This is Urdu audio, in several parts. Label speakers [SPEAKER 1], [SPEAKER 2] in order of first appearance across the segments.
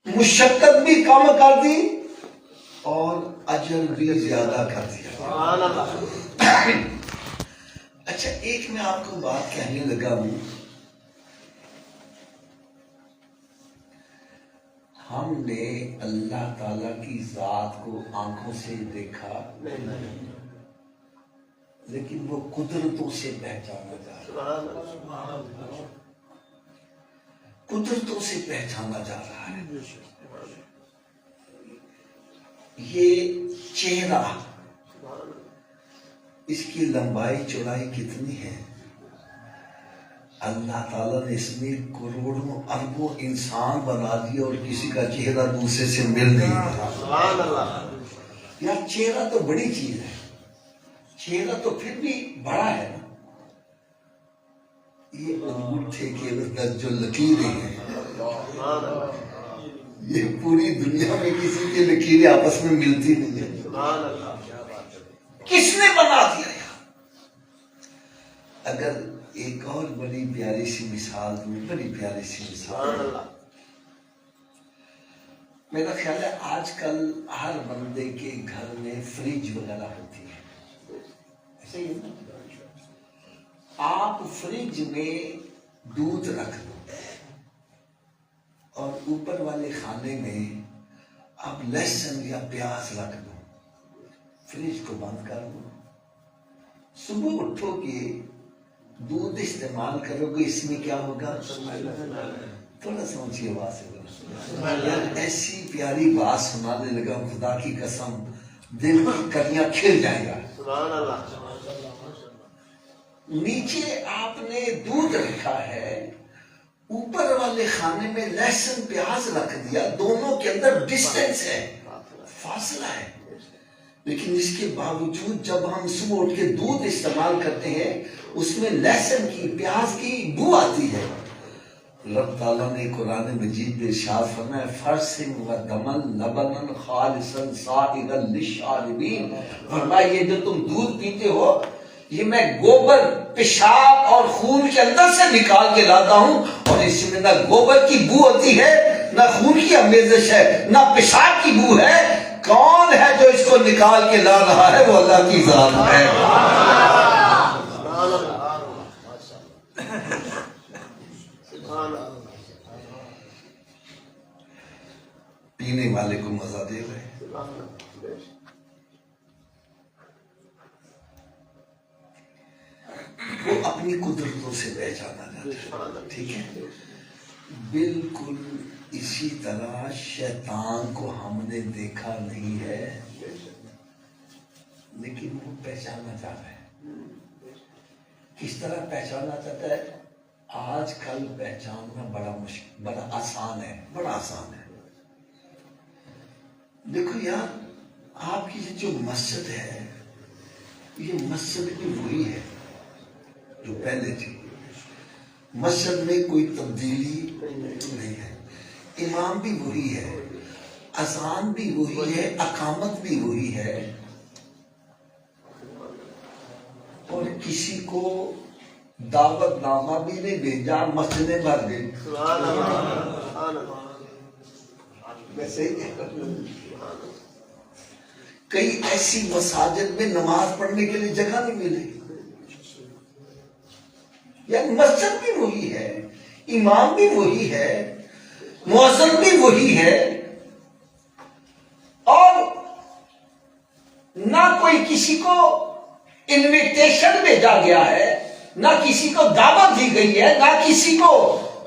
[SPEAKER 1] مشقت بھی کم کر دی اور اجر بھی زیادہ کر دیا. اچھا ایک میں آپ کو بات کہنے لگا ہوں. ہم نے اللہ تعالی کی ذات کو آنکھوں سے دیکھا لیکن وہ قدرتوں سے پہچانا جا رہا ہے. قدرتوں سے پہچانا جا رہا ہے. یہ چہرہ اس کی لمبائی چوڑائی کتنی ہے؟ اللہ تعالیٰ نے اس میں کروڑوں اربوں انسان بنا دیا اور کسی کا چہرہ دوسرے سے مل نہیں رہا. یار چہرہ تو بڑی چیز ہے. چہرہ تو پھر بھی بڑا ہے نا. یہ انگوٹھے کے اندر جو لکیریں ہیں یہ پوری دنیا میں کسی کی لکیریں آپس میں ملتی نہیں ہے. کس نے بنا دیا یار؟ اگر ایک اور بڑی پیاری سی مثال دوں، بڑی پیاری سی مثال. میرا خیال ہے آج کل ہر بندے کے گھر میں فریج وغیرہ ہوتی ہے. ایسے ہی نا؟ آپ فریج میں دودھ رکھ دو اور اوپر والے خانے میں آپ لہسن یا پیاز رکھ دو. فریج کو بند کر دو. صبح اٹھو کہ دودھ استعمال کرو گے، اس میں کیا ہوگا؟ تھوڑا سا اونچی آواز سے بولو. ایسی پیاری بات سنانے لگا خدا کی قسم دل کی کلیاں کھل جائے گا. نیچے آپ نے دودھ رکھا ہے، اوپر والے خانے میں لہسن پیاز رکھ دیا. دونوں کے اندر ڈسٹینس ہے، فاصلہ ہے. لیکن اس کے باوجود جب ہم صبح اٹھ کے دودھ استعمال کرتے ہیں اس میں لہسن کی پیاز کی بو آتی ہے. رب تعالیٰ نے قرآن مجید میں ارشاد فرمایا فرسن و دمن لبنن خالصا سائغا للشاربین. فرمایا یہ جو تم دودھ پیتے ہو یہ میں گوبر پیشاب اور خون کے اندر سے نکال کے لاتا ہوں اور اس میں نہ گوبر کی بو ہوتی ہے نہ خون کی آمیزش ہے نہ پیشاب کی بو ہے. کون ہے جو اس کو نکال کے لا رہا ہے؟ وہ اللہ کی ذات ہے. پینے والے کو مزہ دے رہے. وہ اپنی قدرتوں سے پہچانا جاتا ہے. ٹھیک ہے. بالکل اسی طرح شیطان کو ہم نے دیکھا نہیں ہے لیکن وہ پہچانا چاہتا ہے. کس طرح پہچانا چاہتا ہے؟ آج کل پہچاننا بڑا آسان ہے. بڑا آسان ہے. دیکھو یار آپ کی جو مسجد ہے یہ مسجد بھی وہی ہے جو پہلے تھی. مسجد میں کوئی تبدیلی نہیں ہے. امام بھی وہی ہے، اذان بھی وہی ہے، اقامت بھی وہی ہے. اور کسی کو دعوت نامہ بھی نہیں بھیجا، مسجدیں بھر گئی. ویسے کئی ایسی مساجد میں نماز پڑھنے کے لیے جگہ نہیں ملی. یعنی مسجد بھی وہی ہے، امام بھی وہی ہے، مؤذن بھی وہی ہے، اور نہ کوئی کسی کو انویٹیشن بھیجا گیا ہے، نہ کسی کو دعوت دی گئی ہے، نہ کسی کو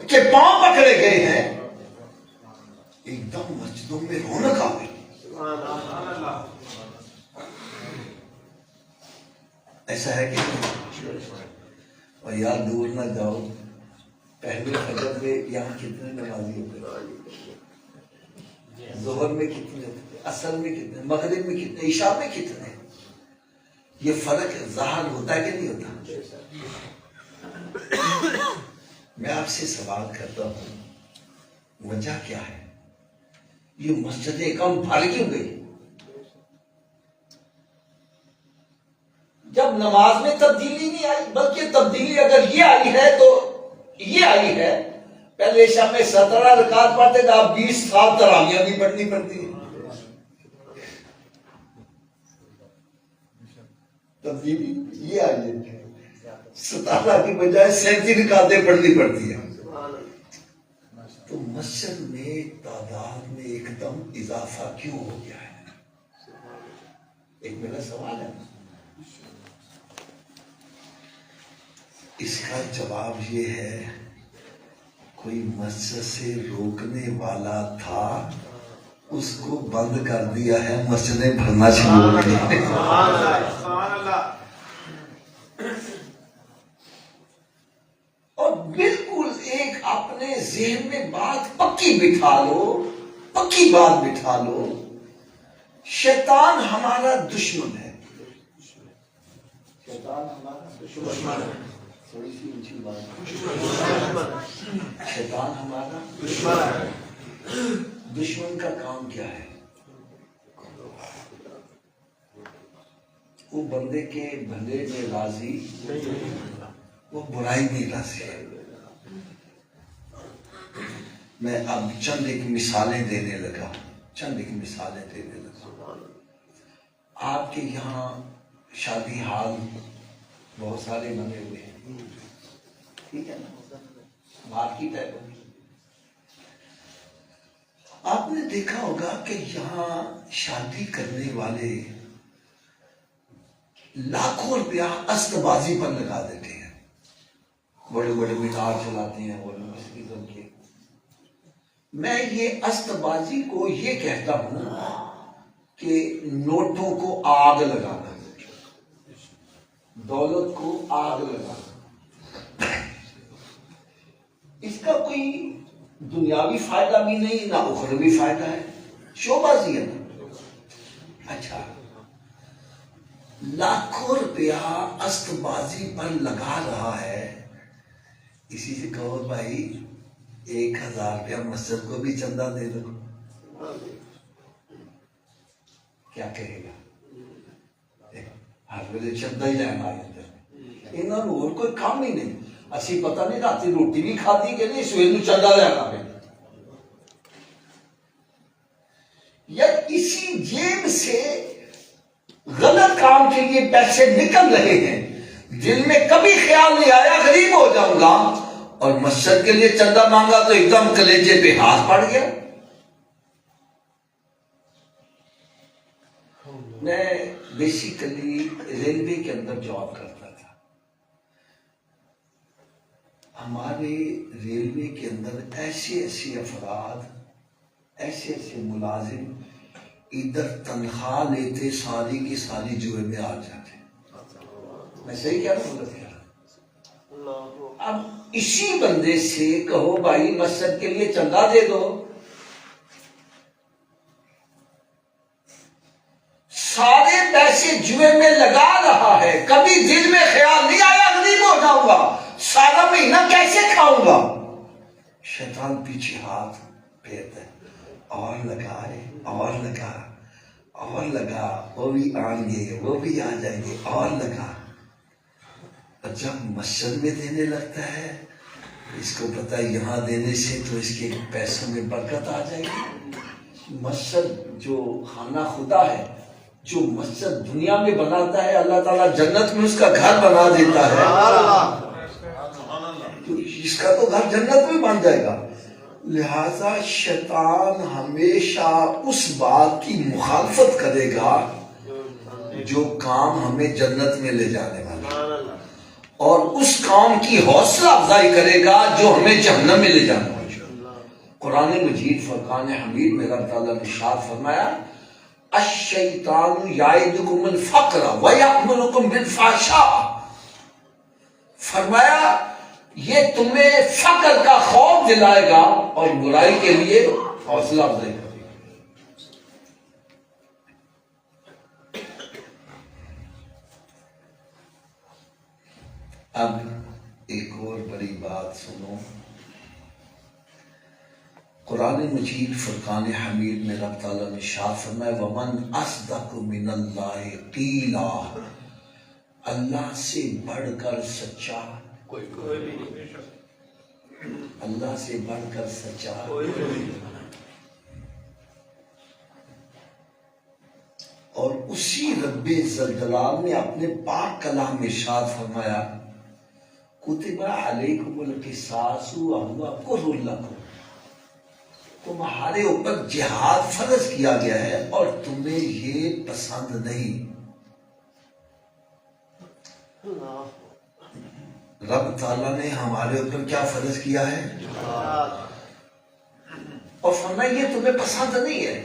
[SPEAKER 1] کے پاؤں پکڑے گئے ہیں. ایک دم مسجدوں میں رونق آ گئی. ایسا ہے کہ اور یار دور نہ جاؤ. پہلے فجر میں یہاں کتنے نمازی ہوتے، ظہر میں کتنے ہوتے، عصر میں کتنے، مغرب میں کتنے، عشاء میں کتنے. یہ فرق ظاہر ہوتا ہے کہ نہیں ہوتا؟ میں آپ سے سوال کرتا ہوں وجہ کیا ہے؟ یہ مسجدیں کم بھر کیوں گئی؟ جب نماز میں تبدیلی نہیں آئی، بلکہ تبدیلی اگر یہ آئی ہے تو یہ آئی ہے پہلے عشاء میں 17 رکعت پڑھتے تھے، اب 20 سال تراویح بھی پڑھنی پڑتی ہے. تبدیلی یہ آئی ہے، 17 کی بجائے 37 رکعتیں پڑھنی پڑتی ہیں. تو مسجد میں تعداد میں ایک دم اضافہ کیوں ہو گیا ہے؟ ایک میرا سوال ہے. اس کا جواب یہ ہے، کوئی مسجد سے روکنے والا تھا، اس کو بند کر دیا ہے، مسجدیں بھرنا شروع ہو گئی ہیں. اور بالکل ایک اپنے ذہن میں بات پکی بٹھا لو، پکی بات بٹھا لو، شیطان ہمارا دشمن ہے. شیطان ہمارا دشمن ہے. تھوڑی سی اونچی بات. شیطان ہمارا دشمن ہے. دشمن کا کام کیا ہے؟ وہ بندے کے بھلے میں راضی، وہ برائی میں راضی ہے. میں اب چند ایک مثالیں دینے لگا. آپ کے یہاں شادی حال بہت سارے بنے ہوئے ہیں، ٹھیک ہے نا، مارکیٹ ہے. آپ نے دیکھا ہوگا کہ یہاں شادی کرنے والے لاکھوں روپیہ است بازی پر لگا دیتے ہیں. بڑے بڑے مینار چلاتے ہیں وہ لوگ اس قسم کے. میں یہ است بازی کو یہ کہتا ہوں کہ نوٹوں کو آگ لگانا، دولت کو آگ لگانا. اس کا کوئی دنیاوی فائدہ بھی نہیں، نہ اخروی فائدہ ہے، شو بازی ہے نا. اچھا، لاکھوں روپیہ است بازی پر لگا رہا ہے، اسی سے کہو بھائی 1000 روپیہ مسجد کو بھی چندہ دے دو، کیا کہے گا؟ ہر ویلے چندہ ہی لینا ہے. انہوں نے اور کوئی کام ہی نہیں. اسی پتہ نہیں راتی روٹی بھی کھاتی کہ نہیں، سویرے چندہ لینا پہ. یا اسی جیب سے غلط کام کے لیے پیسے نکل رہے ہیں، دل میں کبھی خیال نہیں آیا غریب ہو جاؤں گا، اور مسجد کے لیے چندہ مانگا تو ایک دم کلیجے پہ ہاتھ پڑ گیا. میں بیسیکلی ریلوے کے اندر جاب کرتا تھا. ہمارے ریلوے کے اندر ایسے افراد، ایسے ملازم ادھر تنخواہ لیتے، ساری کی ساری جوئے میں آ جاتے. میں صحیح کہہ رہا ہوں؟ اب اسی بندے سے کہو بھائی مسجد کے لیے چندہ دے دو، سارے پیسے جوئے میں لگا رہا ہے، کبھی دل میں خیال نہیں آیا غریب ہو جاؤں گا، سارا مہینہ کیسے کھاؤں گا. شیطان پیچھے ہاتھ پھیرتا ہے، اور لگائے اور لگا اور لگا، وہ بھی آئیں گے، وہ بھی آ جائیں گے، اور لگا. اور جب مسجد میں دینے لگتا ہے، اس کو پتا ہے یہاں دینے سے تو اس کے پیسوں میں برکت آ جائے گی. مسجد جو خانہ خدا ہے، جو مسجد دنیا میں بناتا ہے، اللہ تعالیٰ جنت میں اس کا گھر بنا دیتا ہے. تو اس کا تو گھر جنت میں بن جائے گا. لہذا شیطان ہمیشہ اس بات کی مخالفت کرے گا جو کام ہمیں جنت میں لے جانے والا، اور اس کام کی حوصلہ افزائی کرے گا جو ہمیں جہنم میں لے جانا والا. قرآن مجید فرقان حمید میں رب تعالیٰ نے ارشاد فرمایا، الشیطان یعدکم الفقر ویأمرکم بالفحشاء. فرمایا یہ تمہیں فقر کا خوف دلائے گا اور برائی کے لیے حوصلہ افزائی کرے گا. اب ایک اور بڑی بات سنو. قرآن مجید فرقان حمید میں رب تعالیٰ نے ارشاد فرمایا، وَمَنْ أَصْدَقُ مِنَ اللَّهِ قِيلًا. اللہ سے بڑھ کر سچا کوئی بھی نہیں. اللہ سے بڑھ کر سچا اور اسی رب ذوالجلال نے اپنے پاک کلام میں ارشاد فرمایا کتب علیکم القصاص وهو کرہ لکم، تمہارے اوپر جہاد فرض کیا گیا ہے اور تمہیں یہ پسند نہیں۔ رب تعالیٰ نے ہمارے اوپر کیا فرض کیا ہے اور فرمایا یہ تمہیں پسند نہیں ہے،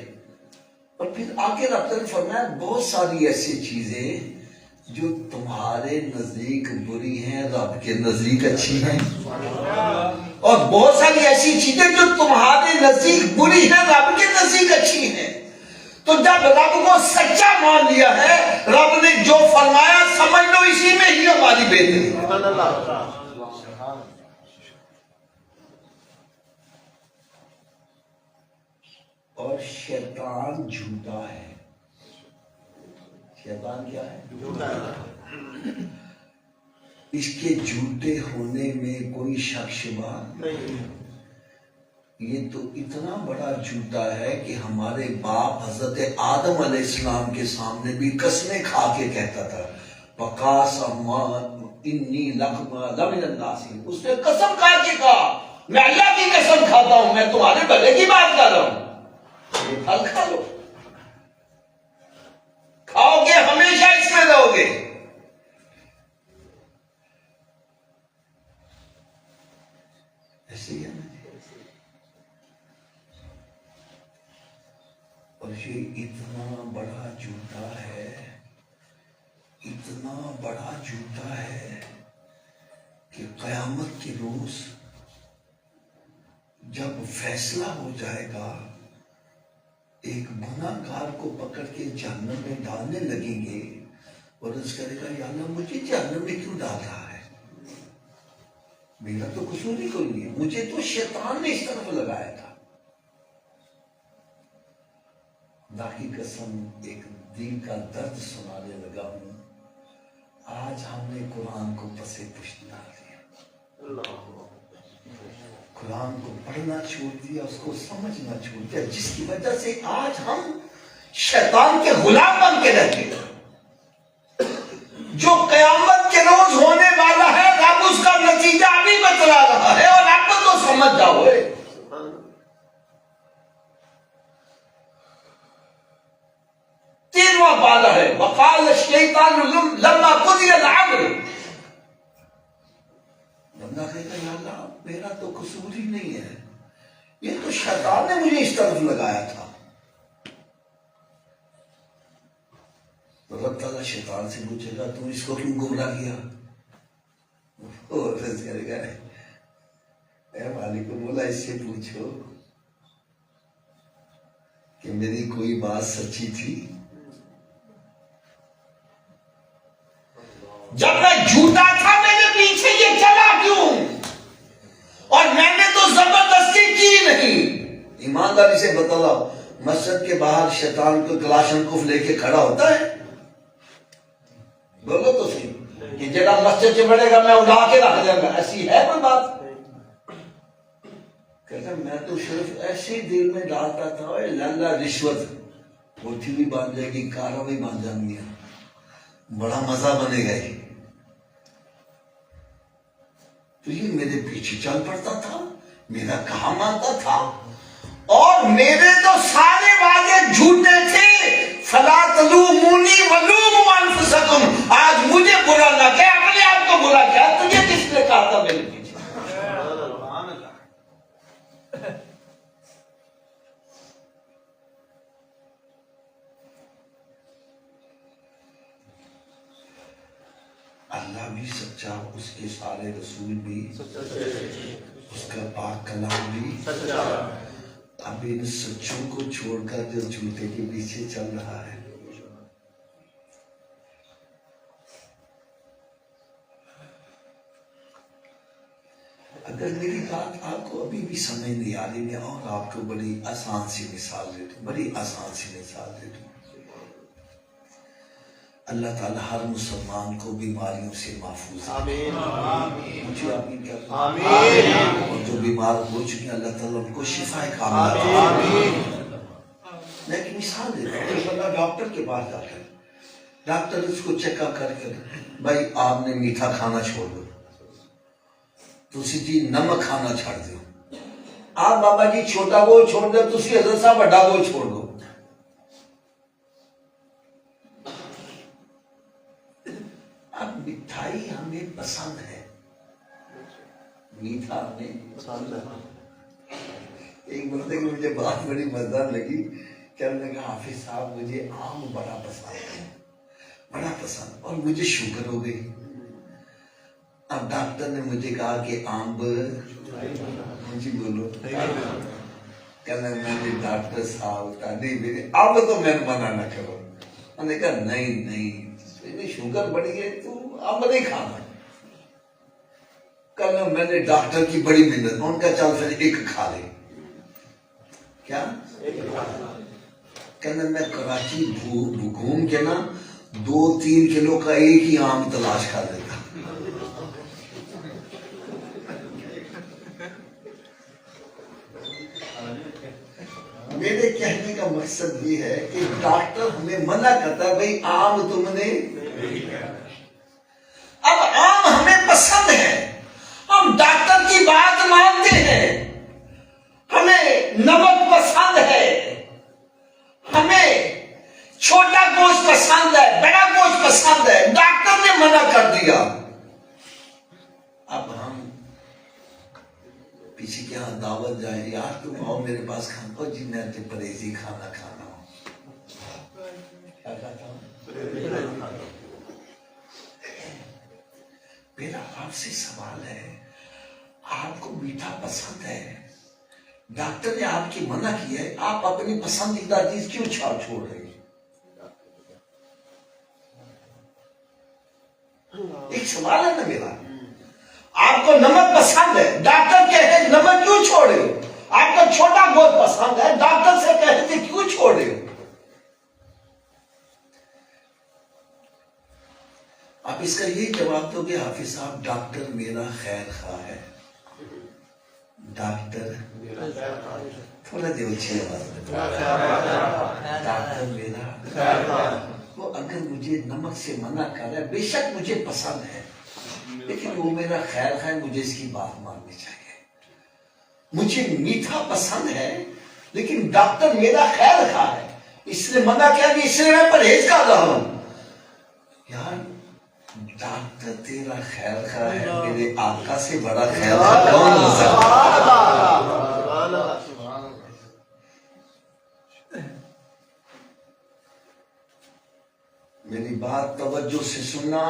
[SPEAKER 1] اور پھر آگے رب تعالیٰ نے فرمایا بہت ساری ایسی چیزیں جو تمہارے نزدیک بری ہیں رب کے نزدیک اچھی ہیں، اور بہت ساری ایسی چیزیں جو تمہارے نزدیک بری ہیں رب کے نزدیک اچھی ہیں۔ تو جب رب کو سچا مان لیا ہے، رب نے جو فرمایا سمجھ لو اسی میں ہی ہماری بہتری ہے۔ اور شیطان جھوٹا ہے۔ شیطان کیا ہے؟ جھوٹا ہے۔ اس کے جھوٹے ہونے میں کوئی شک شبہ نہیں۔ یہ تو اتنا بڑا جھوٹا ہے کہ ہمارے باپ حضرت آدم علیہ السلام کے سامنے بھی قسمیں کھا کے کہتا تھا وَقَاسَمَ إِنِّي لَكُمَا لَمِنَ النَّاصِحِينَ، اس نے قسم کھا کے کہا میں اللہ کی قسم کھاتا ہوں میں تمہارے بھلے کی بات کر رہا ہوں، یہ پھل کھا لو، کھاؤ گے ہمیشہ اس میں رہو گے۔ ایسے ہی ہے نا، اور یہ اتنا بڑا جھوٹا ہے، اتنا بڑا جھوٹا ہے کہ قیامت کے روز جب فیصلہ ہو جائے گا ایک گناہگار کو پکڑ کے جہنم میں ڈالنے لگیں گے اور اس کرے گا یا اللہ مجھے جہنم میں کیوں ڈال رہا ہے، میرا تو قصور ہی کوئی نہیں ہے، مجھے تو شیطان نے اس طرف لگایا تھا۔ اللہ کی قسم ایک دل کا درد سنانے لگا ہوں، آج ہم نے قرآن کو پسے پشت ڈال دیا، قرآن کو پڑھنا چھوڑ دیا، اس کو سمجھنا چھوڑ دیا، جس کی وجہ سے آج ہم شیطان کے غلام بن کے رہتے ہیں۔ جو قیامت کے روز ہونے والا ہے رب اس کا نتیجہ ابھی بتلا رہا ہے، اور آپ تو سمجھ جاؤ۔ تیرواں پالا ہے وقال الشیطان لما قضی الامر، بندہ کہتا ہے یا اللہ میرا تو قصور ہی نہیں ہے، یہ تو شیطان نے مجھے اس طرف لگایا تھا۔ تو رب تعالیٰ شیطان سے پوچھے گا تو اس کو کیوں گمراہ کیا؟ وہ عرض کرے گا اے مالک کو بولا اس سے پوچھو کہ میری کوئی بات سچی تھی؟ جب میں جھوٹا تھا میرے پیچھے یہ چلا کیوں؟ اور میں نے تو زبردستی کی نہیں۔ ایمانداری سے بتاؤ مسجد کے باہر شیطان کو کلاشن کف لے کے کھڑا ہوتا ہے؟ بولو تو صحیح کہ جڑا مسجد سے بڑھے گا میں اڑا کے رکھ دیں گا، ایسی ہے کوئی بات؟ کہتا میں تو صرف ایسے دل میں ڈالتا تھا لالا رشوت ہوتی بھی باندھ جائے گی، کاروں بھی باندھ جائیں گی، بڑا مزہ بنے گا ہی، تو یہ میرے پیچھے چل پڑتا تھا، میرا کہاں مانتا تھا، اور میرے تو سارے وعدے جھوٹے تھے۔ فلا تلومونی ولوموا انفسکم، آج مجھے برا نہ کہ اپنے آپ کو برا کیا، تجھے کس نے کہا تھا میرے پیچھے؟ اللہ بھی سچا، اس کے سارے رسول بھی، اس کا پاک کلام بھی سچا، اب ان سچوں کو چھوڑ کر جو جھوٹے کے پیچھے چل رہا ہے۔ اگر میری بات آپ کو ابھی بھی سمجھ نہیں آ رہی، میں اور آپ کو بڑی آسان سی مثال دے دوں، بڑی آسان سی مثال دے دوں۔ اللہ تعالیٰ ہر مسلمان کو بیماریوں سے محفوظ
[SPEAKER 2] آمین
[SPEAKER 1] مجھے آمین کہتے ہیں۔
[SPEAKER 2] آمین
[SPEAKER 1] اور جو بیمار ہو چکے ہیں اللہ تعالیٰ ان کو شفا کاملہ عطا
[SPEAKER 2] آمین
[SPEAKER 1] میں ایک مثال دیتا ہوں۔ ایک بندہ ڈاکٹر کے پاس جاتا ہے، ڈاکٹر اس کو چیک اپ کر کے بھائی آپ نے میٹھا کھانا چھوڑ دو، تسی جی نمک کھانا چھوڑ دو، آپ بابا جی چھوٹا گول چھوڑ دو، تسی حضرت صاحب بڑا گول چھوڑ دو۔ اب مٹھائی ہمیں پسند ہے، میٹھا ہمیں
[SPEAKER 2] پسند ہے۔
[SPEAKER 1] ایک بندے کی مجھے بات بڑی مزیدار لگی، کہنے لگا حافظ صاحب مجھے آم بڑا پسند ہے، بڑا پسند، اور مجھے شوگر ہو گئی۔ اب ڈاکٹر نے مجھے کہا کہ آم مجھے بولو، کہنے میں نے ڈاکٹر صاحب کہا نہیں میرے اب تو میں منع نہ کرو۔ میں نے کہا نہیں نہیں شوگر بڑی ہے تو اب نہیں کھانا۔ کہنا میں نے ڈاکٹر کی بڑی محنت، ان کا چل پھر ایک کھا لے۔ کیا کہنا میں کراچی گھوم کے نا 2-3 کلو کا ایک ہی آم تلاش کر لیتا۔ میرے کہنے کا مقصد یہ ہے کہ ڈاکٹر ہمیں منع کرتا ہے بھئی آم تم نے، اب آم ہمیں پسند ہے، ہم ڈاکٹر کی بات مانتے ہیں، ہمیں نمک پسند ہے، ہمیں چھوٹا گوشت پسند ہے، بڑا گوشت پسند ہے، ڈاکٹر نے منع کر دیا۔ اب ہم کسی کے ہاں دعوت جائیں، یار تم آؤ میرے پاس کھانا، اور جی میں تو پرہیزی کھانا کھانا ہوں، کیا کہتا ہوں؟ میرا آپ سے سوال ہے، آپ کو میٹھا پسند ہے، ڈاکٹر نے آپ کی منع کی ہے، آپ اپنی پسندیدہ چیز کیوں چھوڑ رہے ہیں؟ ایک سوال ہے نا میرا، آپ کو نمک پسند ہے، ڈاکٹر کہتے ہیں نمک کیوں چھوڑے ہو؟ آپ کو چھوٹا گوشت پسند ہے، ڈاکٹر سے کہتے ہیں کیوں چھوڑے ہو؟ آپ اس کا یہ جواب دو کہ حافظ صاحب ڈاکٹر میرا خیر خواہ ہے، ڈاکٹر تھوڑا دے اچھی آواز میں، ڈاکٹر میرا وہ اگر مجھے نمک سے منع کر رہا ہے، بے شک مجھے پسند ہے، لیکن وہ میرا خیر ہے، مجھے اس کی بات ماننی چاہیے۔ مجھے میٹھا پسند ہے لیکن ڈاکٹر میرا خیر خواہ ہے، اس نے منع کیا کہ اس لیے میں پرہیز کر رہا ہوں۔ یار ڈاکٹر تیرا خیر خواہ ہے، میرے آقا سے بڑا خیر خواہ کون ہو سکتا؟ میری بات توجہ سے سننا،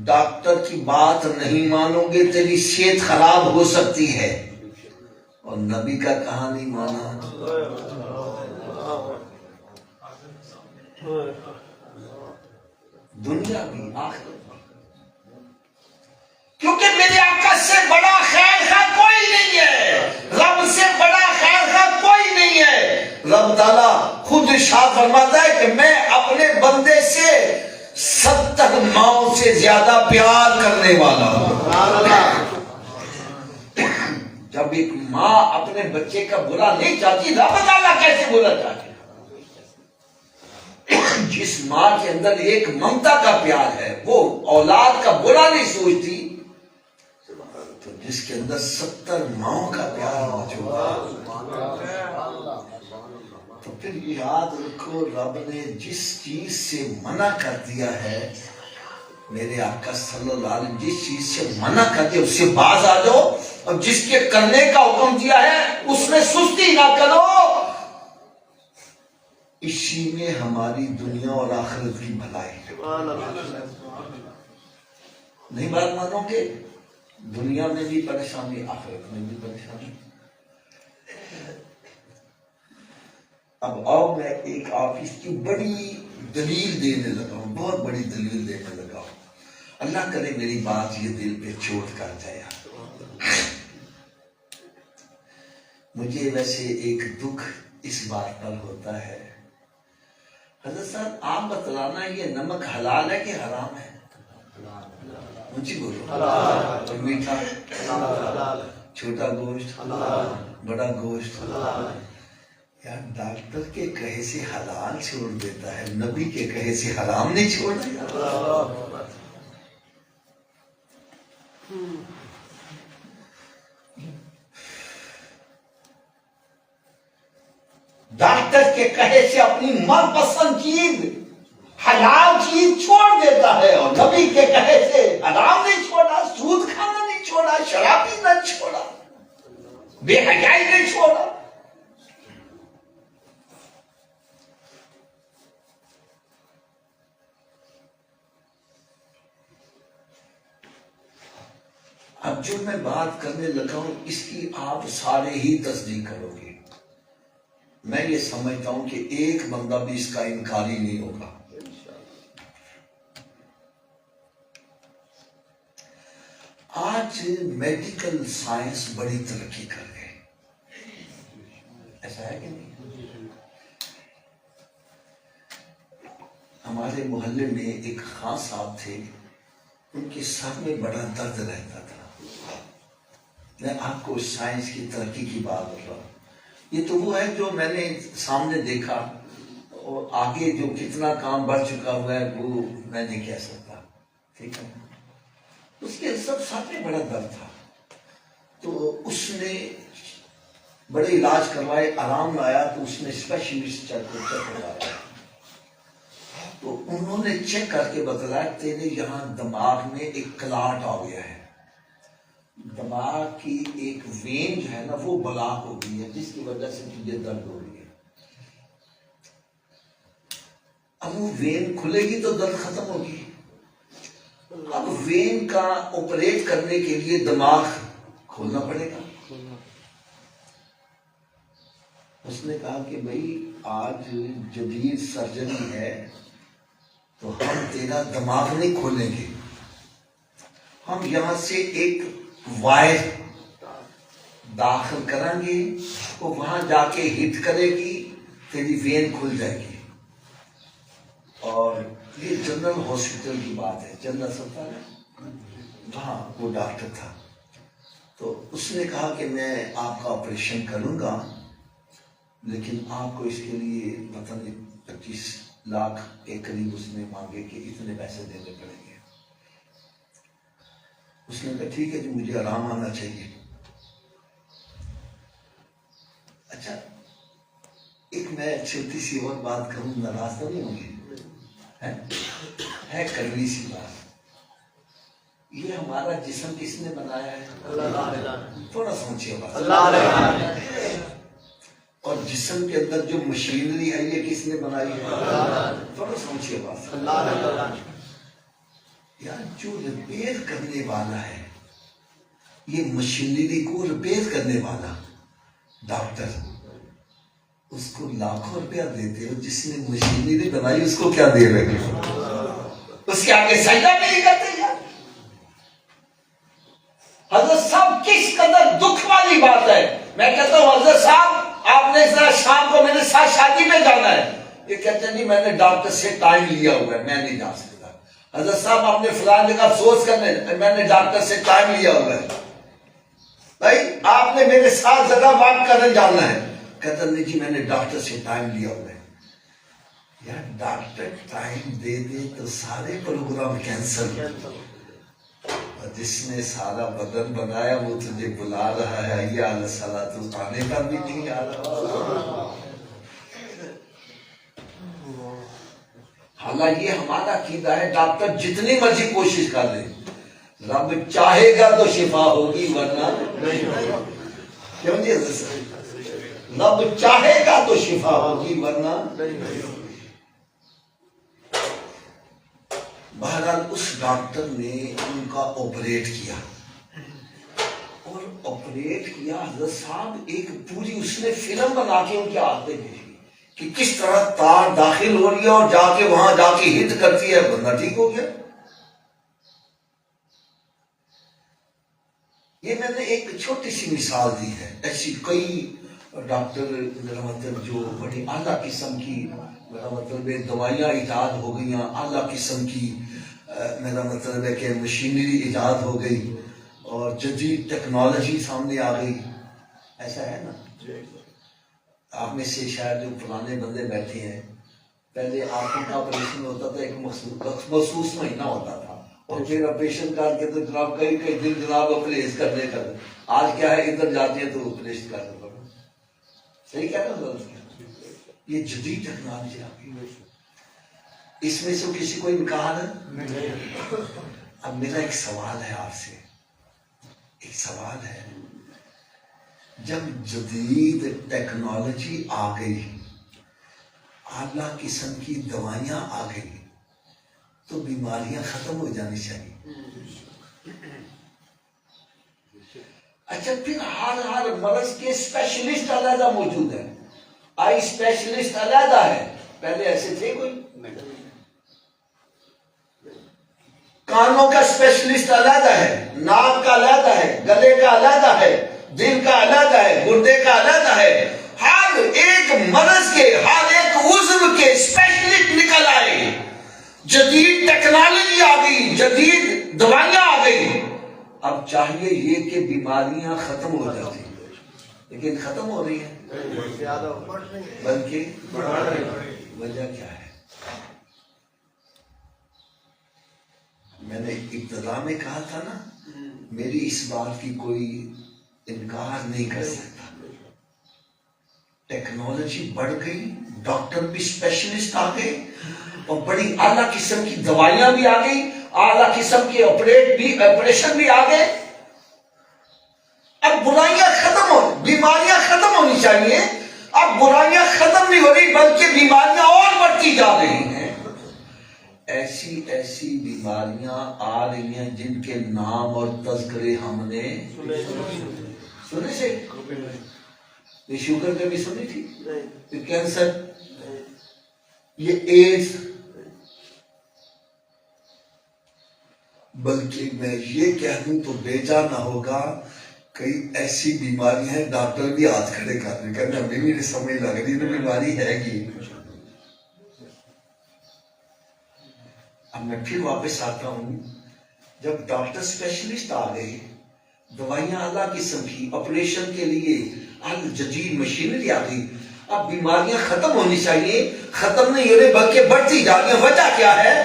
[SPEAKER 1] ڈاکٹر کی بات نہیں مانو گے تیری صحت خراب ہو سکتی ہے، اور نبی کا کہا نہیں مانا دنیا بھی آخرت بھی، کیونکہ میرے آقا سے بڑا خیر خواہ کوئی نہیں ہے، رب سے بڑا خیر خواہ کوئی نہیں ہے۔ رب تعالیٰ خود ارشاد فرماتا ہے کہ میں اپنے بندے سے 70 ماؤں سے زیادہ پیار کرنے والا ہوں۔ جب ایک ماں اپنے بچے کا برا نہیں چاہتی، رب تعالیٰ کیسے برا چاہتی؟ جس ماں کے اندر ایک ممتا کا پیار ہے، وہ اولاد کا برا نہیں سوچتی، تو جس کے اندر 70 ماؤں کا پیار موجود ہے، تو پھر یاد رکھو رب نے جس چیز سے منع کر دیا ہے، میرے آقا صلی اللہ علیہ وسلم جس چیز سے منع کر دیا اس سے باز آ جاؤ، اور جس کے کرنے کا حکم دیا ہے اس میں سستی نہ کرو، اسی میں ہماری دنیا اور آخرت کی بھلائی ہے۔ نہیں بات مانو گے، دنیا میں بھی پریشانی، آخرت میں بھی پریشانی۔ اب آؤ میں ایک آفس کی بڑی دلیل دینے لگا ہوں، بہت بڑی دلیل دینے لگا ہوں، اللہ کرے میری بات یہ دل پہ چوٹ کر جائے۔ مجھے ویسے ایک دکھ اس بات پر ہوتا ہے، حضرت صاحب آپ بتلانا یہ نمک حلال ہے کہ حرام ہے؟ مجھے بولو. اور میٹھا چھوٹا گوشت بڑا گوشت. یار ڈاکٹر کے کہے سے حلال چھوڑ دیتا ہے, نبی کے کہے سے حرام نہیں چھوڑتا. ڈاکٹر کے کہے سے اپنی من پسند چیز حلال چیز چھوڑ دیتا ہے, اور نبی کے کہے سے حرام نہیں چھوڑا, سود کھانا نہیں چھوڑا, شراب پینا نہیں چھوڑا, بے حیائی نہیں چھوڑا. اب جو میں بات کرنے لگا ہوں اس کی آپ سارے ہی تصدیق کرو گے. میں یہ سمجھتا ہوں کہ ایک بندہ بھی اس کا انکاری نہیں ہوگا. آج میڈیکل سائنس بڑی ترقی کر گئے, ایسا ہے کہ نہیں؟ ہمارے محلے میں ایک خان صاحب تھے, ان کے سر میں بڑا درد رہتا تھا. میں آپ کو سائنس کی ترقی کی بات کر رہا ہوں. یہ تو وہ ہے جو میں نے سامنے دیکھا, اور آگے جو کتنا کام بڑھ چکا ہوا ہے وہ میں نہیں کہہ سکتا. ٹھیک ہے, اس کے سر میں بڑا درد تھا, تو اس نے بڑے علاج کروائے, آرام نہ آیا تو اس نے اسپیشلسٹ چیک کروایا. تو انہوں نے چیک کر کے بتلایا تیرے یہاں دماغ میں ایک کلاٹ آ گیا ہے, دماغ کی ایک وین جو ہے نا وہ بلاک ہو گئی ہے, جس کی وجہ سے تجھے درد ہو رہی ہے. اب وہ وین کھلے گی تو درد ختم ہوگی. اب وین کا آپریٹ کرنے کے لیے دماغ کھولنا پڑے گا. اس نے کہا کہ بھائی آج جدید سرجری ہے تو ہم تیرا دماغ نہیں کھولیں گے, ہم یہاں سے ایک وائر داخل کریں گے, وہ وہاں جا کے ہٹ کرے گی, تیری وین کھل جائے گی. اور یہ جنرل ہاسپٹل کی بات ہے, جنرل اسپتال ہے, وہاں وہ ڈاکٹر تھا. تو اس نے کہا کہ میں آپ کا آپریشن کروں گا, لیکن آپ کو اس کے لیے پتہ نہیں 25 لاکھ کے قریب اس نے مانگے کہ اتنے پیسے دینے پڑیں گے. اس نے کہا ٹھیک ہے جی, مجھے آرام آنا چاہیے. اچھا ایک میں چھوٹی سی اور بات کروں, ناراض تو نہیں ہوں گی؟ ہے کڑوی سی بات. یہ ہمارا جسم کس نے بنایا ہے؟ تھوڑا سوچیے بات. اور جسم کے اندر جو مشینری ہے یہ کس نے بنائی ہے؟ تھوڑا سوچیے بات. یار جو ریپیئر کرنے والا ہے, یہ مشینری کو ریپیئر کرنے والا ڈاکٹر, اس کو لاکھوں روپیہ دیتے ہو, جس نے مشینری بنائی اس کو کیا دے رہے ہو؟ اس کے آگے سجدہ نہیں کرتے یار. حضرت صاحب کس قدر دکھ والی بات ہے. میں کہتا ہوں حضرت صاحب آپ نے ذرا شام کو میرے ساتھ شادی میں جانا ہے. یہ کہتے ہیں نہیں میں نے ڈاکٹر سے ٹائم لیا ہوا ہے, میں نہیں جا سکتا. حضرت صاحب آپ نے فلان جگہ افسوس کرنے, میں نے ڈاکٹر سے ٹائم لیا ہوا ہے. بھائی آپ نے میرے ساتھ جگہ بات کرنے جانا ہے, کہتا نہیں جی میں نے ڈاکٹر سے ٹائم لیا ہوا ہے. یار ڈاکٹر ٹائم دے دے تو سارے پروگرام کینسل. جس نے سارا بدن بنایا وہ تجھے بلا رہا ہے, یہ اللہ صلاح تو آنے کا بھی نہیں آ رہا. حالانکہ یہ ہمارا عقیدہ ہے, ڈاکٹر جتنی مرضی کوشش کر لے, رب چاہے گا تو شفا ہوگی ورنہ نہیں. کیوں جی رب چاہے گا تو شفا ہوگی ورنہ نہیں. بہرحال اس ڈاکٹر نے ان کا آپریٹ کیا, اور آپریٹ کیا حضرت صاحب ایک پوری اس نے فلم بنا کے ان کے ہاتھ میں بھیجی کہ کس طرح تار داخل ہو رہی ہے اور جا کے وہاں جا کے ہٹ کرتی ہے, بندہ ٹھیک ہو گیا. یہ میں نے ایک چھوٹی سی مثال دی ہے, ایسی کئی ڈاکٹر میرا مطلب جو بڑی اعلیٰ قسم کی میرا مطلب ہے دوائیاں ایجاد ہو گئی ہیں، اعلیٰ قسم کی میرا مطلب ہے کہ مشینری ایجاد ہو گئی اور جدید ٹیکنالوجی سامنے آ گئی. ایسا ہے نا؟ آپ میں سے شاید جو پرانے بندے بیٹھے ہیں، پہلے آنکھوں کا آپریشن ہوتا تھا، ایک مخصوص مہینہ ہوتا تھا اور پھر آپریشن کر کے تو جناب کئی دن جناب آپریشن کرنے کا. آج کیا ہے، ادھر جاتے ہیں تو آپریشن کرنے کا. صحیح کہہ رہا ہوں؟ یہ جدید ٹیکنالوجی آ گئی، اس میں سے کسی کو انکار ہے؟ اب میرا ایک سوال ہے آپ سے، ایک سوال ہے، جب جدید ٹیکنالوجی آ گئی، اعلیٰ قسم کی دوائیاں آ گئی، تو بیماریاں ختم ہو جانی چاہیے. اچھا، پھر ہر مرض کے اسپیشلسٹ علیحدہ موجود ہیں. آئی اسپیشلسٹ علیحدہ ہے، پہلے ایسے تھے کوئی؟ کانوں کا اسپیشلسٹ علیحدہ ہے، ناک کا علیحدہ ہے، گلے کا علیحدہ ہے، دل کا علیحدہ ہے، گردے کا علیحدہ ہے. ہر ایک مرض کے، ہر ایک عضو کے اسپیشلسٹ نکل آئے. جدید ٹیکنالوجی آ گئی، جدید دوائیاں آ گئی. اب چاہیے یہ کہ بیماریاں ختم ہو جاتی، لیکن ختم ہو رہی ہیں بلکہ وجہ کیا ہے؟ میں نے ابتدا میں کہا تھا نا، میری اس بات کی کوئی انکار نہیں کر سکتا. ٹیکنالوجی بڑھ گئی، ڈاکٹر بھی اسپیشلسٹ آ گئے اور بڑی اعلیٰ قسم کی دوائیاں بھی آ گئی، اعلیٰ قسم کے آپریشن بھی آ گئے. اب برائیاں ختم ہو، بیماریاں ختم ہونی چاہیے. اب برائیاں ختم نہیں ہو رہی بلکہ بیماریاں اور بڑھتی جا رہی ہیں. ایسی ایسی بیماریاں آ رہی ہیں جن کے نام اور تذکرے ہم نے سنے سے. یہ شوگر پہ بھی سنی تھی، یہ کینسر، یہ ایڈز. بلکہ میں یہ کہہ دوں تو بیجا نہ ہوگا، کئی ایسی بیماری ہیں ڈاکٹر بھی ہاتھ کھڑے کر رہے، کہنا ابھی میری سمجھ لگ رہی ہے بیماری ہے گی. اب میں پھر واپس آتا ہوں، جب ڈاکٹر اسپیشلسٹ آ گئے، دوائیاں اعلیٰ قسم کی، آپریشن کے لیے جدید مشینری آ گئی. اب بیماریاں ختم ہونی چاہیے، ختم نہیں ہو رہی بلکہ بڑھتی جا رہی ہیں. وجہ کیا ہے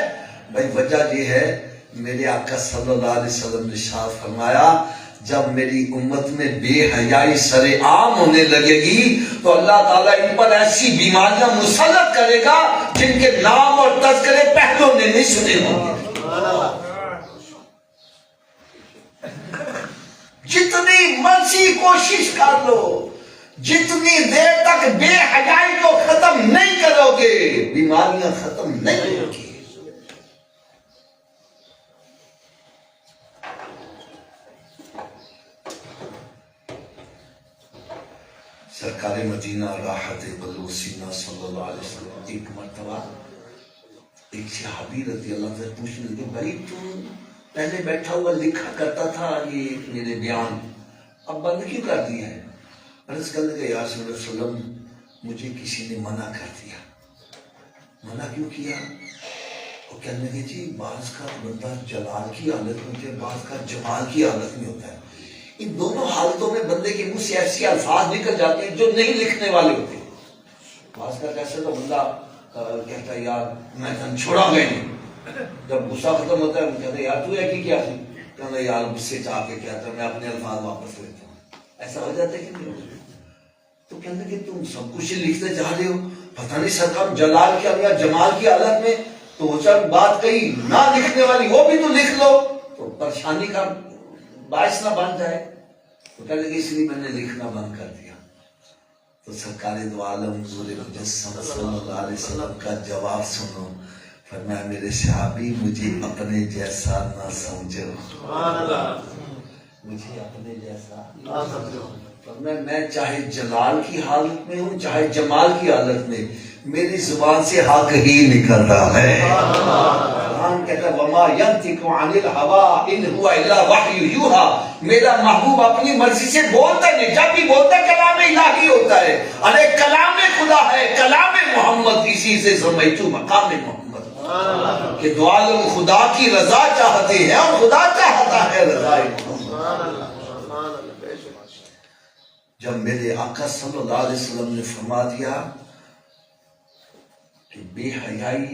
[SPEAKER 1] بھائی؟ وجہ یہ ہے، میرے آقا صلی اللہ علیہ وسلم نے ارشاد فرمایا، جب میری امت میں بے حیائی سر عام ہونے لگے گی تو اللہ تعالیٰ ان پر ایسی بیماریاں مسلط کرے گا جن کے نام اور تذکرے پہلوں نے نہیں سنے ہوں گے. جتنی مرضی کوشش کر لو، جتنی دیر تک بے حیائی کو ختم نہیں کرو گے، بیماریاں ختم نہیں ہوں گی. سرکار مدینہ راحت قلب سینہ صلی اللہ علیہ وسلم ایک مرتبہ ایک صحابی رضی اللہ عنہ پوچھنے لگے، بھائی تو پہلے بیٹھا ہوا لکھا کرتا تھا یہ میرے بیان، اب بند کیوں کر دیا ہے؟ عرض کرنے لگے، یا رسول اللہ صلی اللہ علیہ وسلم مجھے کسی نے منع کر دیا. منع کیوں کیا؟ وہ کہنے لگے، جی بعض کا بندہ جلال کی حالت میں ہوتا ہے، بعض کا جمال کی حالت میں ہوتا ہے. ان دونوں حالتوں میں بندے کے منہ سے ایسے الفاظ نکل جاتے ہیں جو نہیں لکھنے والے ہوتے. بعض کا کیسے تو بندہ کہتا ہے یار میں تن چھوڑا گئے نہیں، جب غصہ ختم ہوتا ہے وہ کہتا ہے یار تو ہے کہ کیا تھی، کہتا ہے یار غصے چاہ کے کہتا ہے میں اپنے الفاظ واپس لیتا ہوں. ایسا ہو جاتا ہے کہ نہیں؟ تو کہتے کہ تم سب کچھ لکھتے جا رہے ہو، پتہ نہیں سرکار جلال کی یا جمال کی حالت میں تو چل بات کہی نہ لکھنے والی وہ بھی تو لکھ لو تو پریشانی کا باعث نہ بن جائے. تو کہنے لگے اس لیے میں نے لکھنا بند کر دیا. تو سرکار دو عالم حضور مجسم صلی اللہ علیہ وسلم کا جواب سنو، فرمایا میرے صحابی مجھے اپنے جیسا نہ سمجھو، مجھے اپنے جیسا نہ سمجھو. فرمایا میں چاہے جلال کی حالت میں ہوں چاہے جمال کی حالت میں، میری زبان سے حق ہی نکل رہا ہے. قرآن کہتا ہے وما ينطق عن الهوى ان هو الا وحی یوحى، میرا محبوب اپنی مرضی سے بولتا نہیں، جب بھی بولتا ہے کلام الہی ہوتا ہے، ارے کلام خدا ہے، کلام محمد، اسی سے سمجھو مقام محمد کہ دو عالم خدا کی رضا چاہتے ہیں اور خدا چاہتا ہے رضا محمد۔ جب میرے آقا صلی اللہ علیہ وسلم نے فرما دیا کہ بے حیائی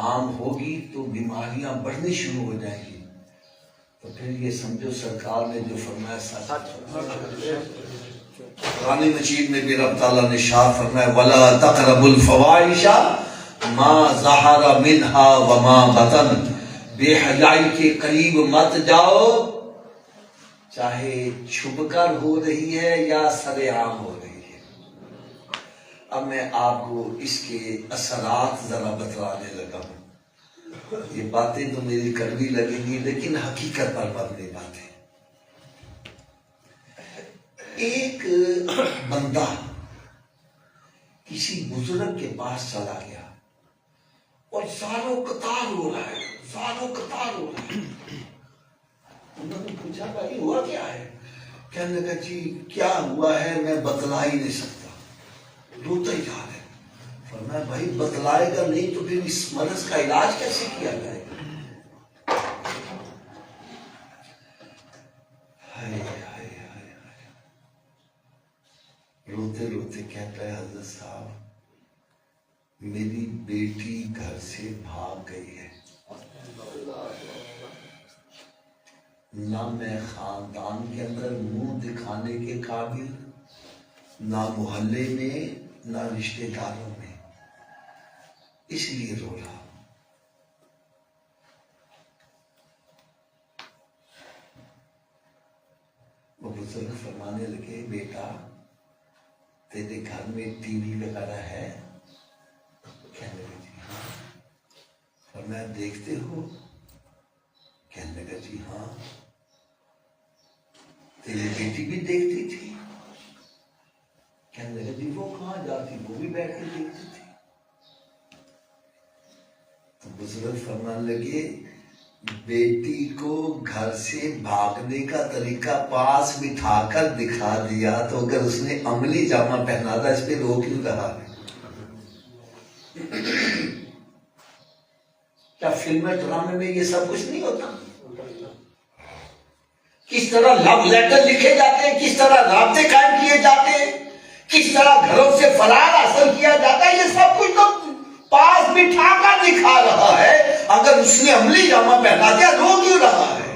[SPEAKER 1] عام ہوگی تو بیماریاں بڑھنی شروع ہو جائیں گی، تو پھر یہ سمجھو سرکار نے جو فرمایا سچ۔ قرآن مجید میں بھی رب تعالیٰ نے شاہ فرمایا وَلَا تَقْرَبُوا الْفَوَاحِشَ مَا ظَهَرَ مِنْهَا وَمَا بَطَنَ، بے حیائی کے قریب مت جاؤ، چاہے چھپ کر ہو رہی ہے یا سر عام ہو رہی ہے۔ اب میں آپ کو اس کے اثرات ذرا بتلانے لگا ہوں، یہ باتیں تو میری کڑوی لگیں گی لیکن حقیقت پر مبنی باتیں۔ ایک بندہ کسی بزرگ کے پاس چلا گیا اور زاروں قطار ہو رہا ہے، زاروں قطار ہو رہا ہے۔ انہوں نے پوچھا بھائی ہوا کیا ہے؟ کہنے لگا جی کیا ہوا ہے میں بتلا ہی نہیں سکتا، روتا ہی جا رہا ہے۔ فرمایا بھائی بتلائے گا نہیں تو پھر اس مرض کا علاج کیسے کیا جائے گا؟ ہائے ہائے ہائے ہائے، روتے روتے کہتا ہے حضرت صاحب میری بیٹی گھر سے بھاگ گئی ہے، نہ میں خاندان کے اندر منہ دکھانے کے قابل، نہ محلے میں، نہ رشتہ داروں میں، اس لیے رو رہا ہوں۔ وہ بزرگ فرمانے لگے بیٹا تیرے گھر میں ٹی وی وغیرہ ہے؟ کہنے لگے جی ہاں۔ فرمایا دیکھتے ہو؟ کہنے لگا جی ہاں۔ تیری بیٹی بھی دیکھتی تھی؟ کہنے لگا جی وہ کہاں جاتی، وہ بھی بیٹھ کے دیکھتی تھی۔ تو بزرگ فرمانے لگے بیٹی کو گھر سے بھاگنے کا طریقہ پاس بٹھا کر دکھا دیا تو اگر اس نے عملی جامہ پہنا تھا اس پہ رو کیوں رہا ہے؟ کیا فلم ڈرامے میں یہ سب کچھ نہیں ہوتا؟ کس طرح لو لیٹر لکھے جاتے ہیں، کس طرح رابطے قائم کیے جاتے ہیں، کس طرح گھروں سے فرار حاصل کیا جاتا ہے، یہ سب کچھ تو پاس بٹھا کر دکھا رہا ہے، اگر اس نے عملی جامہ پہنا دیا رو کیوں رہا ہے؟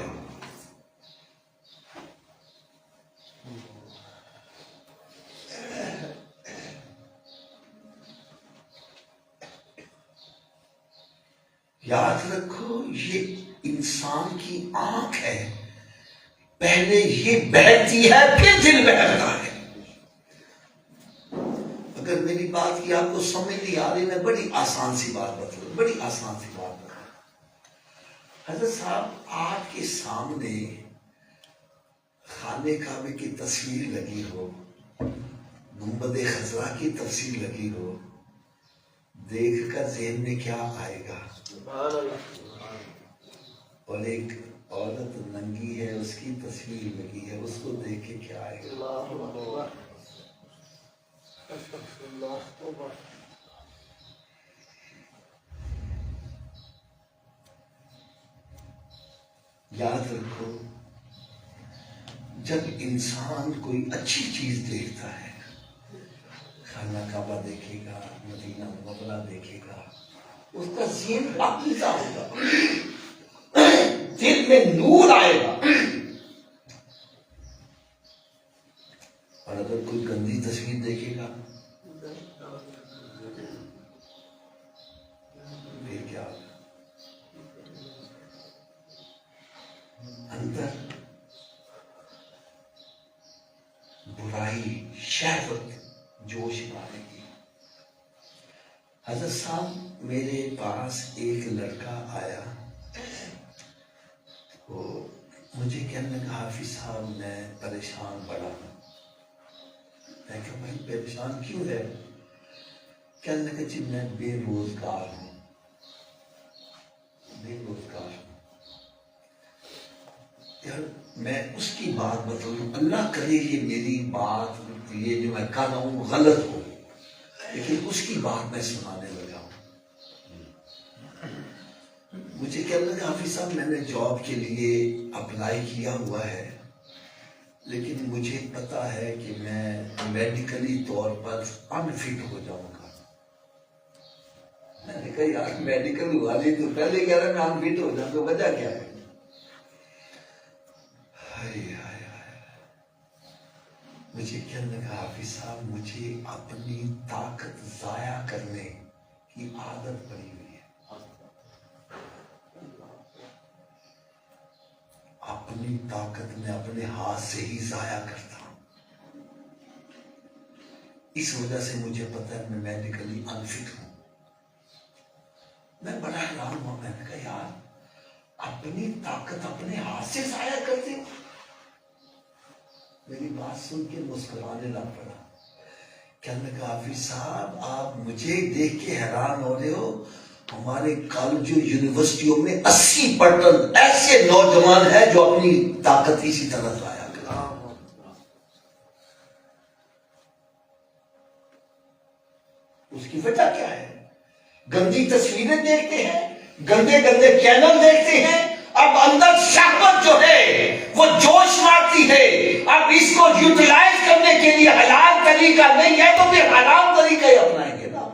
[SPEAKER 1] یاد رکھو یہ انسان کی آنکھ ہے، پہلے یہ بہتی ہے پھر دل بہتا ہے۔ اگر میری بات کی آپ کو سمجھ نہیں آ رہی میں بڑی آسان سی بات بتاؤں، بڑی آسان سی بات بتاؤں۔ حضرت صاحب آپ کے سامنے خانہ کعبے کی تصویر لگی ہو، گنبد خضرا کی تصویر لگی ہو، دیکھ کر ذہن میں کیا آئے گا؟ اور ایک عورت ننگی ہے اس کی تصویر لگی ہے، اس کو دیکھ کے کیا آئے گا؟ یاد رکھو جب انسان کوئی اچھی چیز دیکھتا ہے، خانہ کعبہ دیکھے گا، مدینہ منورہ دیکھے گا، اس کا ذہن پاکیزہ ہوگا، دل میں نور آئے گا۔ اور اگر کوئی گندی تصویر دیکھے گا پھر کیا ہوگا؟ اندر برائی، شہوت جوش مارے گی۔ حضرت صاحب میرے پاس ایک لڑکا آیا، تو مجھے کہنے لگا حافظ صاحب میں پریشان پڑا ہوں۔ میں کہا بھائی پریشان کیوں ہے؟ کہنے لگا جی میں بے روزگار ہوں۔ بے روزگار. یار میں اس کی بات بتاؤں، اللہ کرے یہ میری بات، یہ جو میں کر رہا ہوں غلط ہو، لیکن اس کی بات میں سنانے لگا ہوں. مجھے کہنے لگا حافظ صاحب میں نے جاب کے لیے اپلائی کیا ہوا ہے، لیکن مجھے پتا ہے کہ میں میڈیکلی طور پر انفٹ ہو جاؤں گا. میں نے کہا یار میڈیکل والی تو پہلے کہہ رہا میں انفٹ ہو جاؤں گا، وجہ کیا ہے؟ مجھے کہنے لگا حافظ صاحب مجھے اپنی طاقت ضائع کرنے کی عادت پڑی ہوئی ہے. اپنی طاقت میں اپنے ہاتھ سے ہی ضائع کرتا ہوں. اس وجہ سے مجھے پتا ہے میں میڈیکلی انفٹ ہوں. میں بڑا حیران ہوا. میں نے کہا یار اپنی طاقت اپنے ہاتھ سے ضائع کرتے ہو. میری بات سن کے مسکرانے لگ پڑا. کہنے لگا حافظ صاحب آپ مجھے دیکھ کے حیران ہو رہے ہو، ہمارے کالجوں یونیورسٹیوں میں 80% ایسے نوجوان ہیں جو اپنی طاقت اسی طرح ضائع کرتے ہیں. اس کی وجہ کیا ہے؟ گندی تصویریں دیکھتے ہیں، گندے گندے چینل دیکھتے ہیں. اب اندر شہوت جو ہے وہ جوش مارتی ہے. اب اس کو یوٹیلائز کرنے کے لیے حلال طریقہ نہیں ہے تو پھر حرام طریقہ ہی اپنائیں گے نا.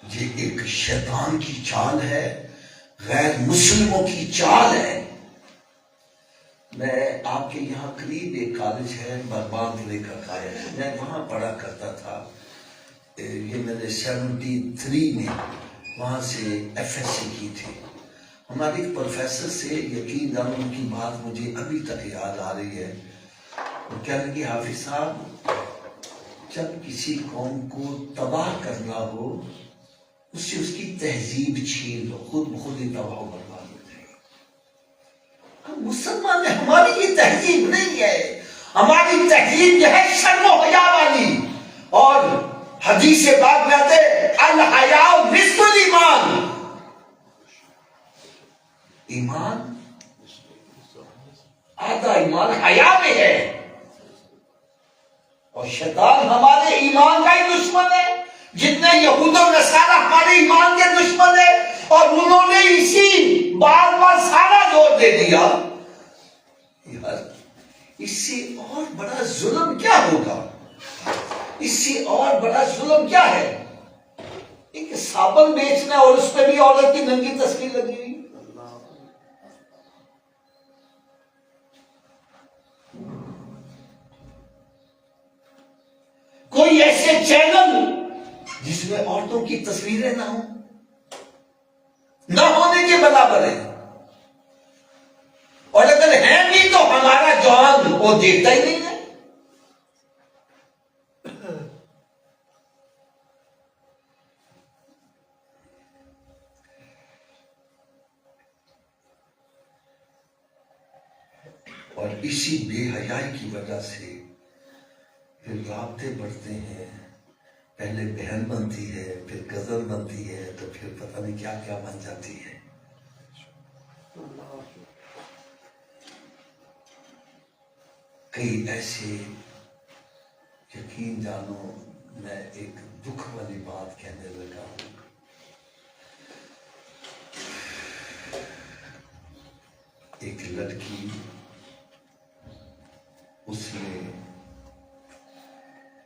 [SPEAKER 1] یہ ایک شیطان کی چال ہے، غیر مسلموں کی چال ہے. میں آپ کے یہاں قریب ایک کالج ہے برباندلے کا قائد، میں وہاں پڑھا کرتا تھا. یہ میں نے 73 میں وہاں سے ایف ایس سی کی تھی. ہمارے ایک پروفیسر سے یقین جانو ان کی بات مجھے ابھی تک یاد آ رہی ہے. وہ کہنے لگے حافظ صاحب جب کسی قوم کو تباہ کرنا ہو اس سے اس کی تہذیب چھین لو، خود بخود ہی تباہ و برباد ہو جائے گی. ہم مسلمان ہیں، ہماری یہ تہذیب نہیں ہے. ہماری تہذیب جو ہے شرم و حیا والی. اور حدیث پاک میں آتے الحیاء نصف الایمان، ایمان آدھا ایمان حیا میں ہے. اور شیطان ہمارے ایمان کا ہی دشمن ہے. جتنے یہود و نصارہ ہمارے ایمان کے دشمن ہیں، اور انہوں نے اسی بات پر سارا زور دے دیا. یار اس سے اور بڑا ظلم کیا ہوگا؟ اس سے اور بڑا ظلم کیا ہے؟ ایک صابن بیچنا اور اس پہ بھی عورت کی ننگی تصویر لگی ہوئی. کوئی ایسے چینل جس میں عورتوں کی تصویریں نہ ہوں، نہ ہونے کے برابر ہے. اور اگر ہیں بھی تو ہمارا جوان وہ دیکھتا ہی نہیں ہے. اور اسی بے حیائی کی وجہ سے پھر رابطے بڑھتے ہیں. پہلے بہن بنتی ہے، پھر کزن بنتی ہے، تو پھر پتہ نہیں کیا کیا بن جاتی ہے. کئی ایسے، یقین جانو میں ایک دکھ والی بات کہنے لگا ہوں. ایک لڑکی، اس نے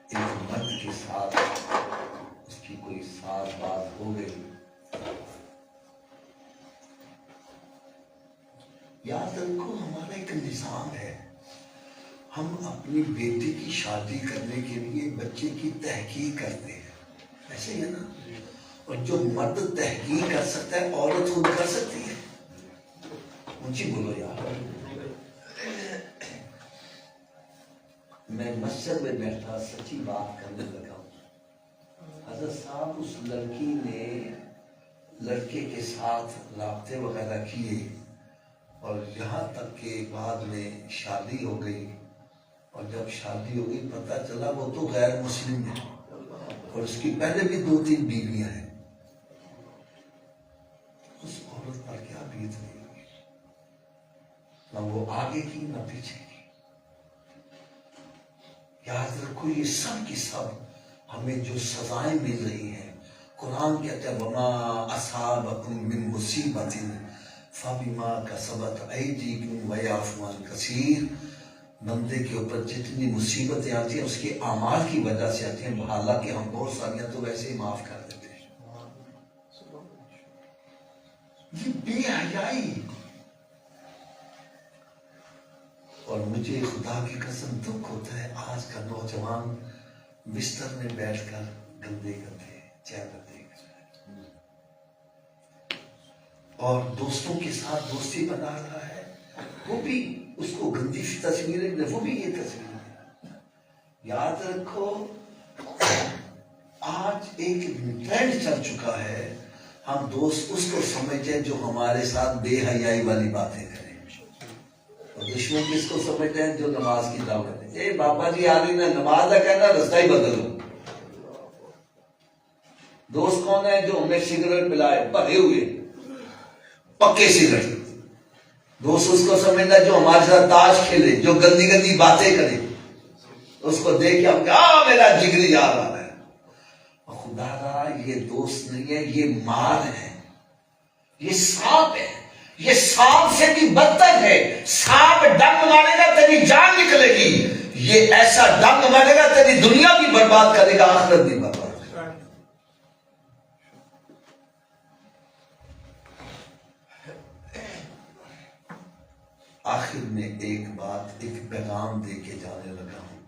[SPEAKER 1] ایک مرد کے ساتھ اس کی کوئی سال بعد ہو گئی. یاد رکھو ہمارا ایک نظام ہے، ہم اپنی بیٹی کی شادی کرنے کے لیے بچے کی تحقیق کرتے ہیں، ایسے ہی ہے نا. اور جو مرد تحقیق کر سکتا ہے عورت خود کر سکتی ہے. اونچی بولو یار. میں مسجد میں بیٹھا سچی بات کرنے لگا ہوں. حضرت صاحب اس لڑکی نے لڑکے کے ساتھ رابطے وغیرہ کیے اور یہاں تک کہ بعد میں شادی ہو گئی، اور جب شادی ہو گئی پتہ چلا وہ تو غیر مسلم ہے، اور اس کی پہلے بھی 2-3 بیویاں ہیں۔ اس عورت پر کیا بیت رہی ہوگی، نہ وہ آگے کی نہ پیچھے کی۔ یاد رکھو یہ سب کی سب ہمیں جو سزائیں مل رہی ہیں، قرآن کہتا ہے وَمَا أَصَابَكُم مِّن مُّصِیبَةٍ فَبِمَا كَسَبَتْ أَیْدِیکُم وَیَعْفُو عَن کَثِیر۔ بندے کے اوپر جتنی مصیبتیں آتی ہیں اس کے اعمال کی وجہ سے آتی ہیں، حالانکہ ہم بہت ساریاں تو ویسے ہی معاف کر دیتے ہیں۔ یہ بے حیائی، اور مجھے خدا کی قسم دکھ ہوتا ہے آج کا نوجوان بستر میں بیٹھ کر گندے گندے چہرے دیکھ رہا ہے، اور دوستوں کے ساتھ دوستی بنا رہا ہے، وہ بھی اس کو گندی تصویریں، وہ بھی یہ تصویریں۔ یاد رکھو آج ایک ٹرینڈ چل چکا ہے، ہم دوست اس کو سمجھتے ہیں جو ہمارے ساتھ بے حیائی والی باتیں کریں، اور دشمن کس کو سمجھتے ہیں جو نماز کی دعوت ہے۔ اے بابا جی آدمی نے نماز ہے کہنا، رستہ ہی بدلو۔ دوست کون ہے جو ہمیں سگریٹ پلائے، بھرے ہوئے پکے سگریٹ۔ دوست اس کو سمجھنا جو ہمارے ساتھ تاش کھیلے، جو گندی گندی باتیں کرے، اس کو دیکھ کے ہم کہا میرا جگری یار آ رہا ہے۔ خدا را یہ دوست نہیں ہے، یہ مار ہے، یہ سانپ ہے، یہ سانپ سے بھی بدتر ہے۔ سانپ ڈنگ مارے گا تیری جان نکلے گی، یہ ایسا ڈنگ مارے گا تیری دنیا بھی برباد کرے گا، آخرت بھی برباد۔ آخر میں ایک بات، ایک پیغام دے کے جانے لگا ہوں۔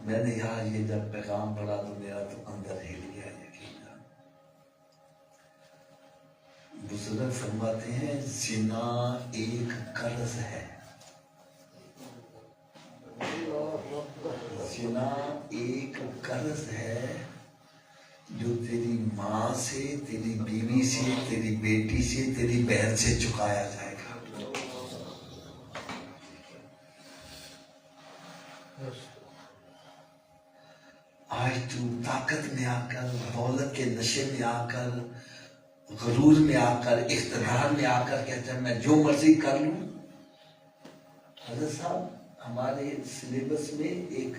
[SPEAKER 1] میں نے یار یہ جب پیغام پڑھا تو میرا تو اندر ہل گیا یقینا۔ بزرگ فرماتے ہیں زنا ایک قرض ہے، زنا ایک قرض ہے جو تیری ماں سے، تیری بیوی سے، تیری بیٹی سے، تیری بہن سے چکایا جائے گا۔ آج تو طاقت میں آ کر، دولت کے نشے میں آ کر، غرور میں آ کر، اقتدار میں آ کر کہتا ہے میں جو مرضی کر لوں۔ حضرت صاحب ہمارے سلیبس میں ایک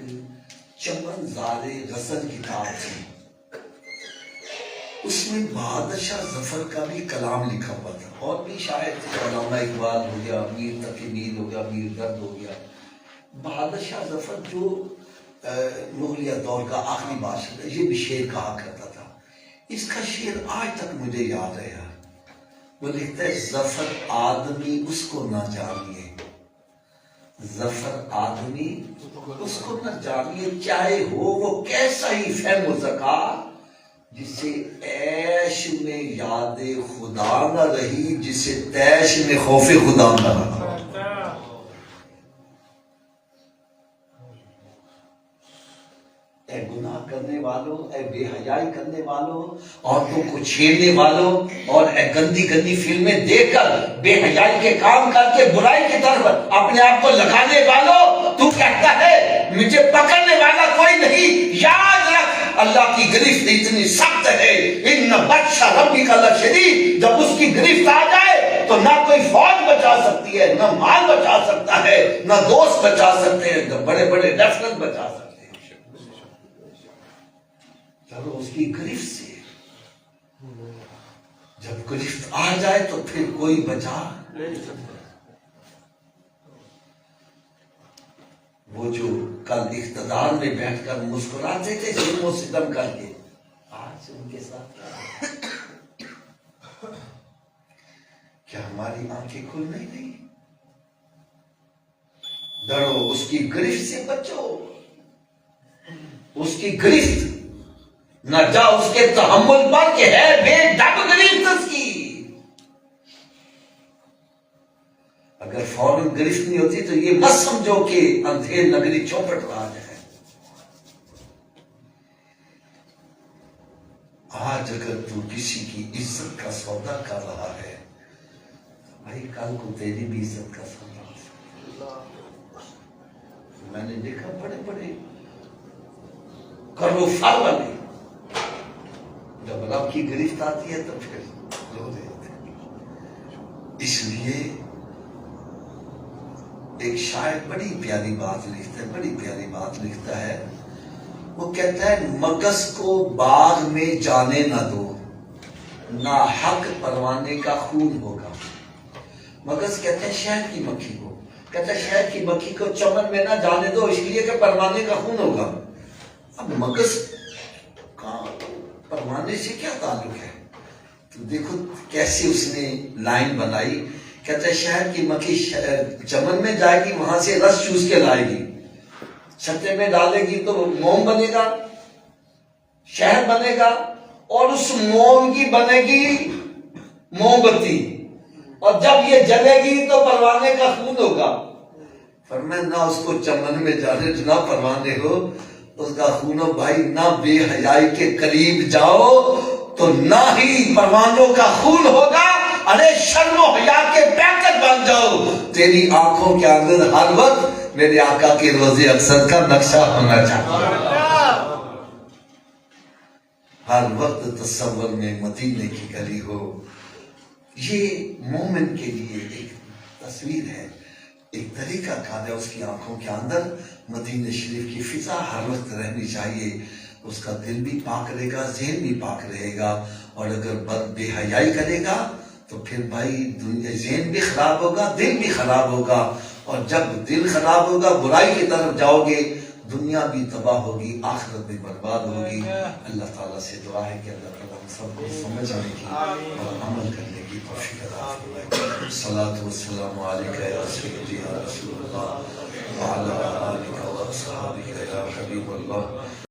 [SPEAKER 1] چمن زار غزل کتاب تھی، اس میں بہادر شاہ ظفر کا بھی کلام لکھا ہوا تھا، اور بھی شاید علامہ اقبال ہو گیا، میر تقی میر ہو گیا، میر درد ہو گیا۔ بہادر شاہ ظفر جو مغلیہ دور کا آخری بادشاہ تھا، یہ بھی شعر کہا کرتا تھا۔ اس کا شعر آج تک مجھے یاد ہے یار، وہ لکھتا ہے ظفر آدمی اس کو نہ جانیے، ظفر آدمی اس کو نہ جانیے، چاہے ہو وہ کیسا ہی فہم و ذکا، جسے عیش میں یاد خدا نہ رہی، جسے تیش میں خوف خدا نہ رہا۔ اے گناہ کرنے والوں، اے بے حیائی کرنے والوں، عورتوں کو چھیڑنے والوں، اور اے گندی گندی فلمیں دیکھ کر بے حیائی کے کام کر کے برائی کی طرف اپنے آپ کو لگانے والوں، تو کہتا ہے مجھے پکڑنے والا کوئی نہیں۔ یاد رکھ اللہ کی گرفت اتنی سخت ہے، ان بطش ربک لشدید، جب اس کی گرفت آ جائے تو نہ کوئی فوج بچا سکتی ہے، نہ مال بچا سکتا ہے، نہ دوست بچا سکتے ہیں، نہ بڑے بڑے ریفرنس بچا سکتے ہیں۔ چلو اس کی گرفت سے، جب گرفت آ جائے تو پھر کوئی بچا نہیں سکتا۔ وہ جو کل اقتدار میں بیٹھ کر مسکراتے تھے ظلم و ستم کر کے، آج ان کے ساتھ کیا ہماری آنکھیں کھل نہیں گئی؟ ڈرو اس کی گرفت سے، بچو اس کی گرفت، نہ جا اس کے تحمل پر کہ ہے بے ڈب گرفت اس کی۔ اگر فوراً گرفت نہیں ہوتی تو یہ مت سمجھو کہ اندھیر نگری چوپٹ راج ہے۔ آج اگر تو کسی کی عزت کا سودا کر رہا ہے بھائی کل کو تیری بھی عزت کا سوال ہے۔ میں نے دیکھا بڑے بڑے کرو فر والے جب رب کی گرفت آتی ہے تو پھر رو دیتے ہیں۔ اس لیے ایک شاعر بڑی پیاری بات لکھتا ہے، بڑی پیاری بات لکھتا ہے، وہ کہتا ہے مگس کو باغ میں جانے نہ دو، ناحق پروانے کا خون ہوگا۔ مگس کہتے ہیں شہد کی مکھی کو، کہتا ہے شہد کی مکھی کو چمن میں نہ جانے دو اس لیے کہ پروانے کا خون ہوگا۔ اب مگس کا پروانے سے کیا تعلق ہے؟ تو دیکھو کیسے اس نے لائن بنائی، کہتا ہے شہد کی مکھی چمن میں جائے گی، وہاں سے رس چوس کے لائے گی، چھتے میں ڈالے گی تو موم بنے گا، شہد بنے گا، اور اس موم کی بنے گی موم بتی، اور جب یہ جلے گی تو پروانے کا خون ہوگا۔ فرمایا نہ اس کو چمن میں جانے نہ پروانے ہو، اس کا خون ہو بھائی، نہ بے حیائی کے قریب جاؤ تو نہ ہی پروانوں کا خون ہوگا۔ ارے شرم و حیا کے پیکٹ بن جاؤ، تیری آنکھوں کے اندر ہر وقت میرے آقا کے روضے اقصد کا نقشہ ہونا چاہیے، ہر وقت تصور میں مدینے کی گلی ہو۔ یہ مومن کے لیے ایک تصویر ہے، ایک طریقہ کار ہے، اس کی آنکھوں کے اندر مدینہ شریف کی فضا ہر وقت رہنی چاہیے، اس کا دل بھی پاک رہے گا، ذہن بھی پاک رہے گا۔ اور اگر بے حیائی کرے گا تو پھر بھائی ذہن بھی خراب ہوگا، دل بھی خراب ہوگا، اور جب دل خراب ہوگا برائی کی طرف جاؤ گے، دنیا بھی تباہ ہوگی، آخرت بھی برباد ہوگی۔ اللہ تعالیٰ سے دعا ہے کہ اللہ تعالیٰ ہم سب کو سمجھنے کی اور عمل کرنے کی توفیق عطا فرمائے۔ الصلاۃ والسلام علیکہ یا سیدی یا رسول اللہ وعلی آلک و اصحابک یا حبیب اللہ۔